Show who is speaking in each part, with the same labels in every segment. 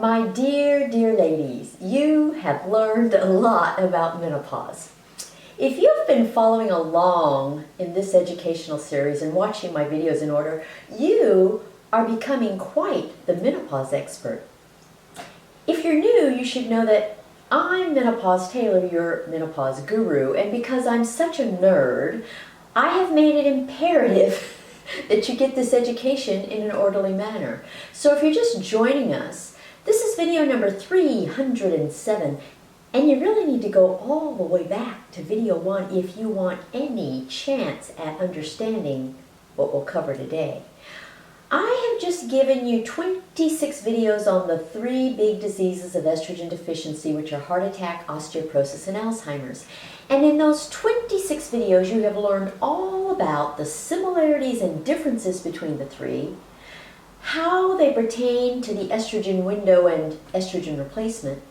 Speaker 1: My dear, dear ladies, you have learned a lot about menopause. If you've been following along in this educational series and watching my videos in order, you are becoming quite the menopause expert. If you're new, you should know that I'm Menopause Taylor, your menopause guru, and because I'm such a nerd, I have made it imperative that you get this education in an orderly manner. So if you're just joining us, this is video number 307, and you really need to go all the way back to video 1 if you want any chance at understanding what we'll cover today. I have just given you 26 videos on the 3 big diseases of estrogen deficiency, which are heart attack, osteoporosis, and Alzheimer's. And in those 26 videos, you have learned all about the similarities and differences between the 3, how they pertain to the estrogen window and estrogen replacement,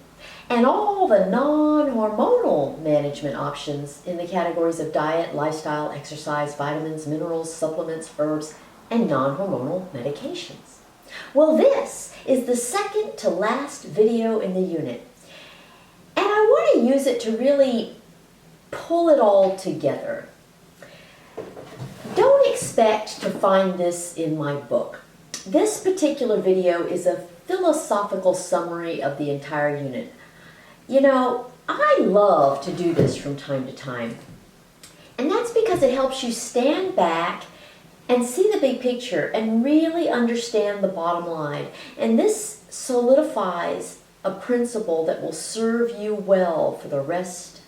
Speaker 1: and all the non-hormonal management options in the categories of diet, lifestyle, exercise, vitamins, minerals, supplements, herbs, and non-hormonal medications. Well, this is the second to last video in the unit, and I want to use it to really pull it all together. Don't expect to find this in my book. This particular video is a philosophical summary of the entire unit. You know, I love to do this from time to time, and that's because it helps you stand back and see the big picture and really understand the bottom line. And this solidifies a principle that will serve you well for the rest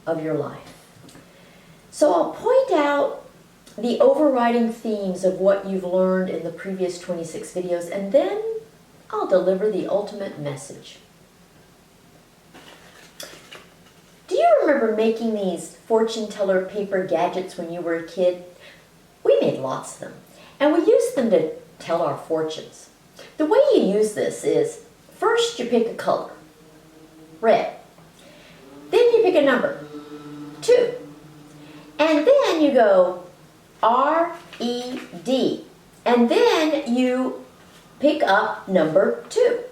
Speaker 1: of your life. So I'll point out the overriding themes of what you've learned in the previous 26 videos, and then I'll deliver the ultimate message. Do you remember making these fortune teller paper gadgets when you were a kid? We made lots of them, and we used them to tell our fortunes. The way you use this is, first you pick a color, red. Then you pick a number, 2. And then you go R-E-D. And then you pick up number 2.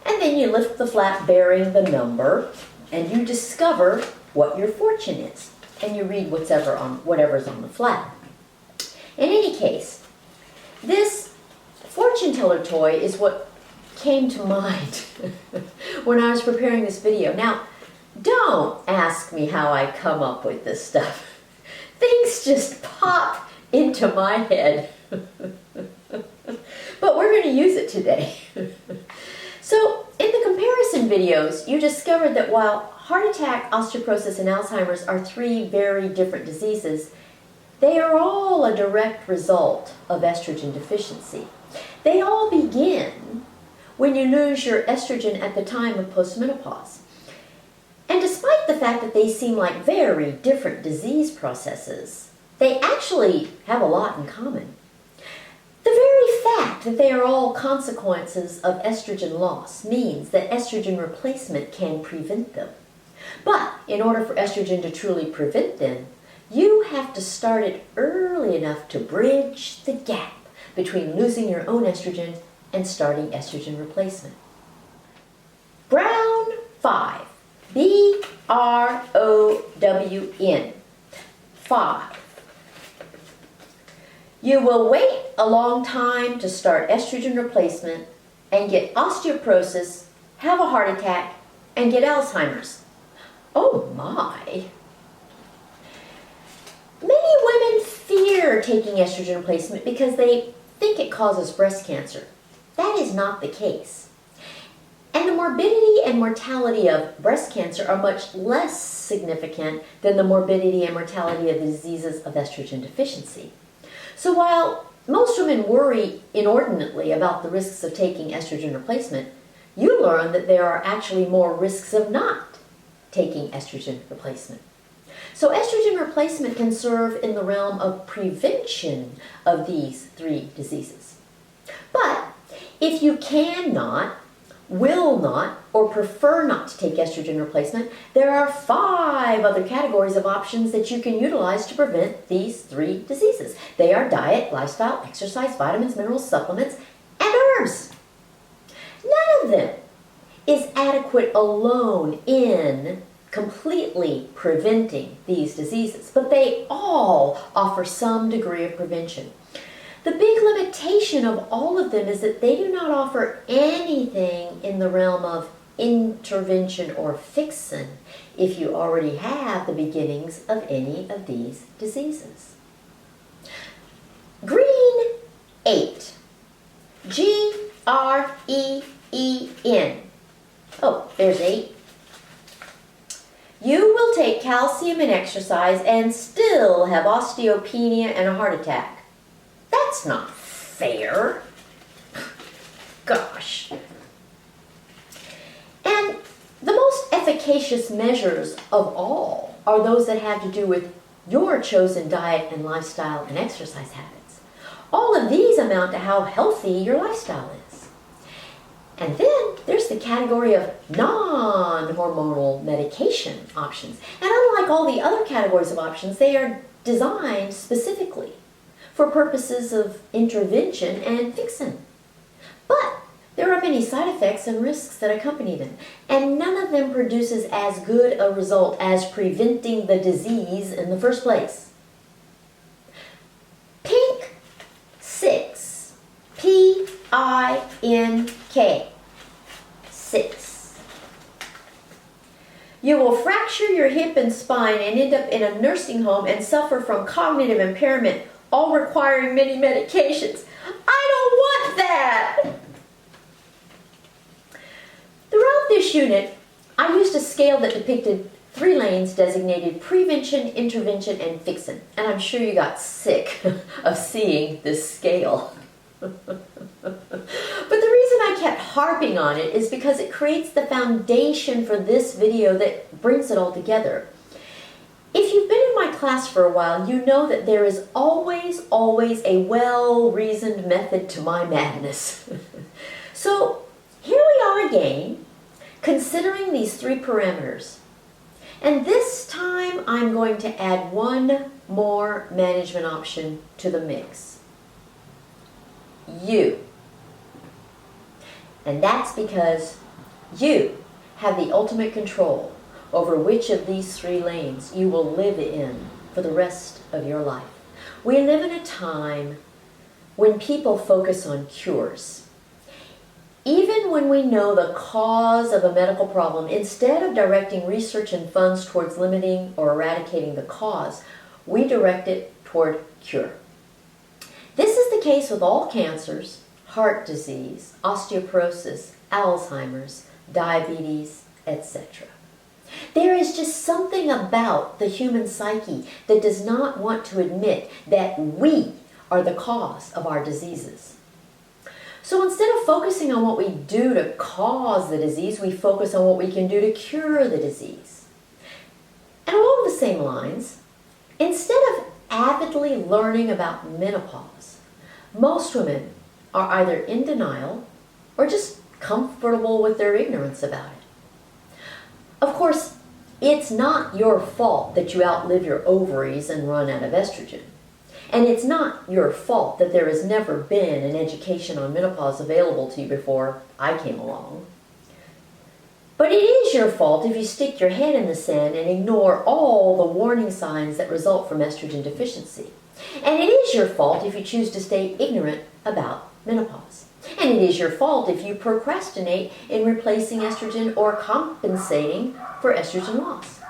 Speaker 1: And then you lift the flap bearing the number, and you discover what your fortune is. And you read whatever's on the flap. In any case, this fortune teller toy is what came to mind when I was preparing this video. Now, don't ask me how I come up with this stuff. Things just pop into my head. But we're going to use it today. So, in the comparison videos, you discovered that while heart attack, osteoporosis, and Alzheimer's are 3 very different diseases, they are all a direct result of estrogen deficiency. They all begin when you lose your estrogen at the time of postmenopause. And despite the fact that they seem like very different disease processes, they actually have a lot in common. The very fact that they are all consequences of estrogen loss means that estrogen replacement can prevent them. But in order for estrogen to truly prevent them, you have to start it early enough to bridge the gap between losing your own estrogen and starting estrogen replacement. Brown 5. B-R-O-W-N. 5. You will wait a long time to start estrogen replacement and get osteoporosis, have a heart attack, and get Alzheimer's. Oh my! Many women fear taking estrogen replacement because they think it causes breast cancer. That is not the case. And the morbidity and mortality of breast cancer are much less significant than the morbidity and mortality of the diseases of estrogen deficiency. So while most women worry inordinately about the risks of taking estrogen replacement, you learn that there are actually more risks of not taking estrogen replacement. So estrogen replacement can serve in the realm of prevention of these 3 diseases. But if you cannot, will not, or prefer not to take estrogen replacement, there are 5 other categories of options that you can utilize to prevent these 3 diseases. They are diet, lifestyle, exercise, vitamins, minerals, supplements, and herbs. None of them is adequate alone in completely preventing these diseases, but they all offer some degree of prevention. The big limitation of all of them is that they do not offer anything in the realm of intervention or fixin if you already have the beginnings of any of these diseases. Green 8. G-R-E-E-N. Oh, there's 8. You will take calcium and exercise and still have osteopenia and a heart attack. That's not fair. Gosh. And the most efficacious measures of all are those that have to do with your chosen diet and lifestyle and exercise habits. All of these amount to how healthy your lifestyle is. And then there's the category of non-hormonal medication options. And unlike all the other categories of options, they are designed specifically for purposes of intervention and fixin. But there are many side effects and risks that accompany them, and none of them produces as good a result as preventing the disease in the first place. Pink 6. P-I-N-K. 6. You will fracture your hip and spine and end up in a nursing home and suffer from cognitive impairment, all requiring many medications. I don't want that! Throughout this unit, I used a scale that depicted 3 lanes designated prevention, intervention, and fixin. And I'm sure you got sick of seeing this scale. But the reason I kept harping on it is because it creates the foundation for this video that brings it all together. If you've been in my class for a while, you know that there is always a well-reasoned method to my madness. So here we are again, considering these 3 parameters. And this time I'm going to add one more management option to the mix. You. And that's because you have the ultimate control over which of these 3 lanes you will live in for the rest of your life. We live in a time when people focus on cures. Even when we know the cause of a medical problem, instead of directing research and funds towards limiting or eradicating the cause, we direct it toward cure. This is the case with all cancers, heart disease, osteoporosis, Alzheimer's, diabetes, etc. There is just something about the human psyche that does not want to admit that we are the cause of our diseases. So instead of focusing on what we do to cause the disease, we focus on what we can do to cure the disease. And along the same lines, instead of avidly learning about menopause, most women are either in denial or just comfortable with their ignorance about it. Of course, it's not your fault that you outlive your ovaries and run out of estrogen. And it's not your fault that there has never been an education on menopause available to you before I came along. But it is your fault if you stick your head in the sand and ignore all the warning signs that result from estrogen deficiency. And it is your fault if you choose to stay ignorant about menopause. And it is your fault if you procrastinate in replacing estrogen or compensating for estrogen loss.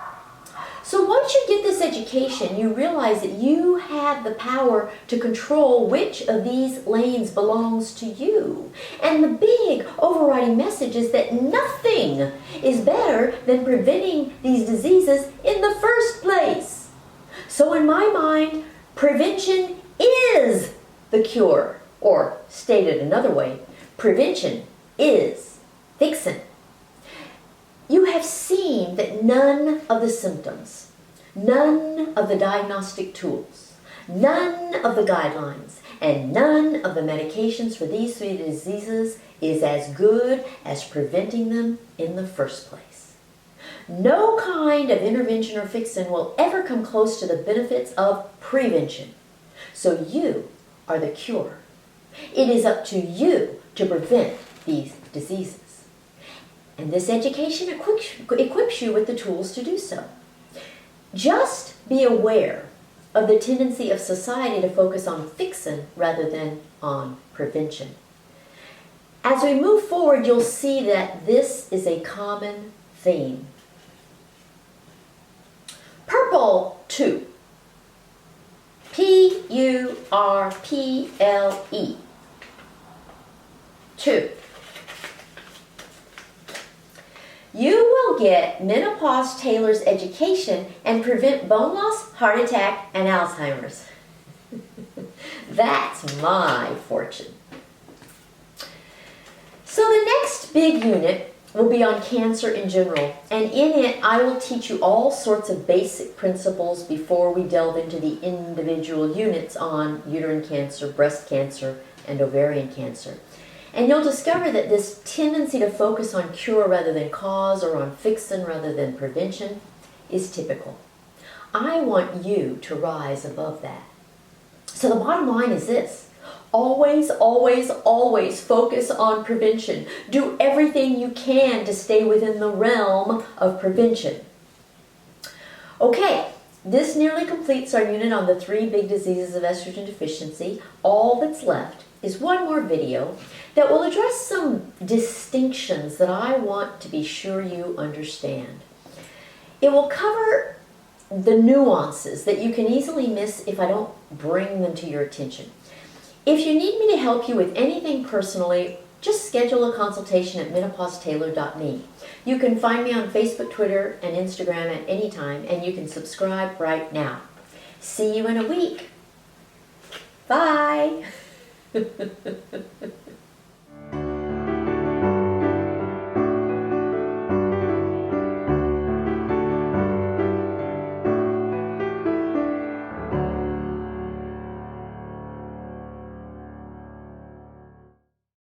Speaker 1: So once you get this education, you realize that you have the power to control which of these lanes belongs to you. And the big overriding message is that nothing is better than preventing these diseases in the first place. So in my mind, prevention is the cure. Or stated another way, prevention is fixin. You have seen that none of the symptoms, none of the diagnostic tools, none of the guidelines, and none of the medications for these 3 diseases is as good as preventing them in the first place. No kind of intervention or fixin will ever come close to the benefits of prevention. So you are the cure. It is up to you to prevent these diseases. And this education equips you with the tools to do so. Just be aware of the tendency of society to focus on fixin rather than on prevention. As we move forward, you'll see that this is a common theme. Purple 2. P-U-R-P-L-E. 2. You will get Menopause Tailor's education and prevent bone loss, heart attack, and Alzheimer's. That's my fortune. So the next big unit will be on cancer in general, and in it I will teach you all sorts of basic principles before we delve into the individual units on uterine cancer, breast cancer, and ovarian cancer. And you'll discover that this tendency to focus on cure rather than cause, or on fixin rather than prevention, is typical. I want you to rise above that. So the bottom line is this: always, always, always focus on prevention. Do everything you can to stay within the realm of prevention. Okay, this nearly completes our unit on the 3 big diseases of estrogen deficiency. All that's left is one more video that will address some distinctions that I want to be sure you understand. It will cover the nuances that you can easily miss if I don't bring them to your attention. If you need me to help you with anything personally, just schedule a consultation at menopauseTailor.me. You can find me on Facebook, Twitter, and Instagram at any time, and you can subscribe right now. See you in a week. Bye.